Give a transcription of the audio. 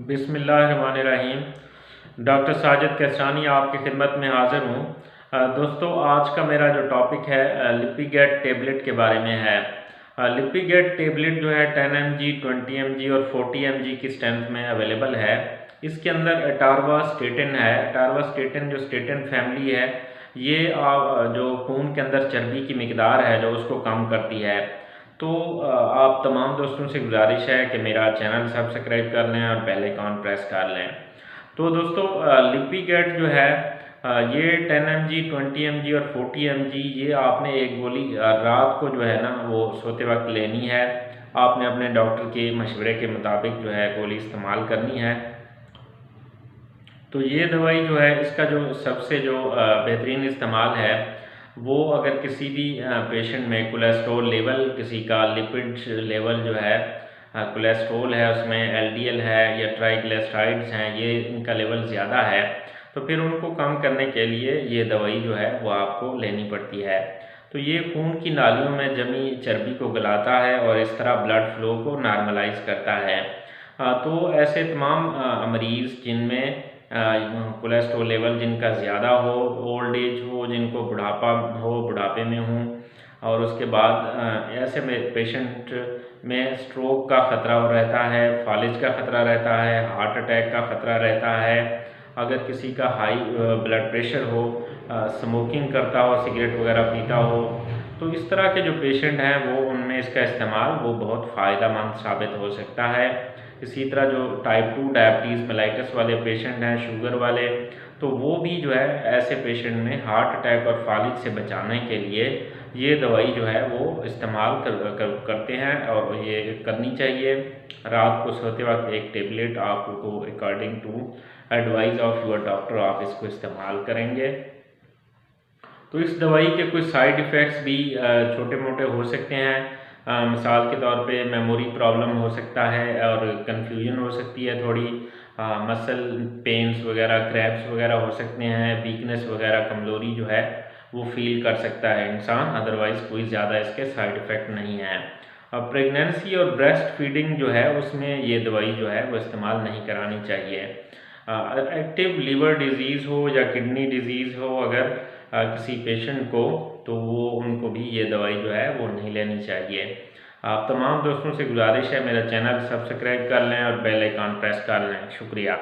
बिस्मिल्लाहिर्रहमानिर्रहीम। डॉक्टर साजिद कैसानी आपकी खिदमत में हाज़िर हूँ। दोस्तों, आज का मेरा जो टॉपिक है लिपिगेट टेबलेट के बारे में है। लिपिगेट टेबलेट जो है 10 mg, 20 mg और 40 mg की स्ट्रेंथ में अवेलेबल है। इसके अंदर एटारवास्टेटिन है। एटारवास्टेटिन जो स्टेटिन फैमिली है, ये जो खून के अंदर चर्बी की मिकदार है जो उसको कम करती है। तो आप तमाम दोस्तों से गुजारिश है कि मेरा चैनल सब्सक्राइब कर लें और बेल आइकॉन प्रेस कर लें। तो दोस्तों, लिपिगेट जो है ये 10 mg, 20 mg और 40 mg ये आपने एक गोली रात को जो है ना वो सोते वक्त लेनी है। आपने अपने डॉक्टर के मशवरे के मुताबिक जो है गोली इस्तेमाल करनी है। तो ये दवाई जो है इसका जो सबसे जो बेहतरीन इस्तेमाल है वो अगर किसी भी पेशेंट में कोलेस्ट्रॉल लेवल, किसी का लिपिड लेवल जो है कोलेस्ट्रॉल है उसमें एलडीएल है या ट्राइग्लिसराइड्स हैं, ये इनका लेवल ज़्यादा है, तो फिर उनको कम करने के लिए ये दवाई जो है वो आपको लेनी पड़ती है। तो ये खून की नालियों में जमी चर्बी को गलाता है और इस तरह ब्लड फ्लो को नॉर्मलाइज करता है। तो ऐसे तमाम मरीज़ जिनमें कोलेस्ट्रॉल लेवल जिनका ज़्यादा हो, ओल्ड एज हो, जिनको बुढ़ापा हो, बुढ़ापे में हों, और उसके बाद ऐसे में पेशेंट में स्ट्रोक का ख़तरा रहता है, फालिज का ख़तरा रहता है, हार्ट अटैक का ख़तरा रहता है। अगर किसी का हाई ब्लड प्रेशर हो, स्मोकिंग करता हो, सिगरेट वगैरह पीता हो, तो इस तरह के जो पेशेंट हैं वो उनमें इसका इस्तेमाल वो बहुत फ़ायदेमंद साबित हो सकता है। इसी तरह जो टाइप 2 डायबिटीज़ मेलाइटस वाले पेशेंट हैं, शुगर वाले, तो वो भी जो है ऐसे पेशेंट में हार्ट अटैक और फालिज से बचाने के लिए ये दवाई जो है वो इस्तेमाल करते हैं और ये करनी चाहिए। रात को सोते वक्त एक टेबलेट आपको according to advice of your doctor आप इसको इस्तेमाल करेंगे। तो इस दवाई के कुछ साइड इफ़ेक्ट्स भी छोटे मोटे हो सकते हैं। मिसाल के तौर पे मेमोरी प्रॉब्लम हो सकता है और कन्फ्यूजन हो सकती है थोड़ी, मसल पेन्स वगैरह, क्रैम्प्स वगैरह हो सकते हैं, वीकनेस वगैरह, कमज़ोरी जो है वो फील कर सकता है इंसान। अदरवाइज़ कोई ज़्यादा इसके साइड इफ़ेक्ट नहीं है। अब प्रेगनेंसी और ब्रेस्ट फीडिंग जो है उसमें ये दवाई जो है वो इस्तेमाल नहीं करानी चाहिए। एक्टिव लीवर डिजीज़ हो या किडनी डिजीज़ हो अगर किसी पेशेंट को, तो वो उनको भी ये दवाई जो है वो नहीं लेनी चाहिए। आप तमाम दोस्तों से गुजारिश है मेरा चैनल सब्सक्राइब कर लें और बेल आइकॉन प्रेस कर लें। शुक्रिया।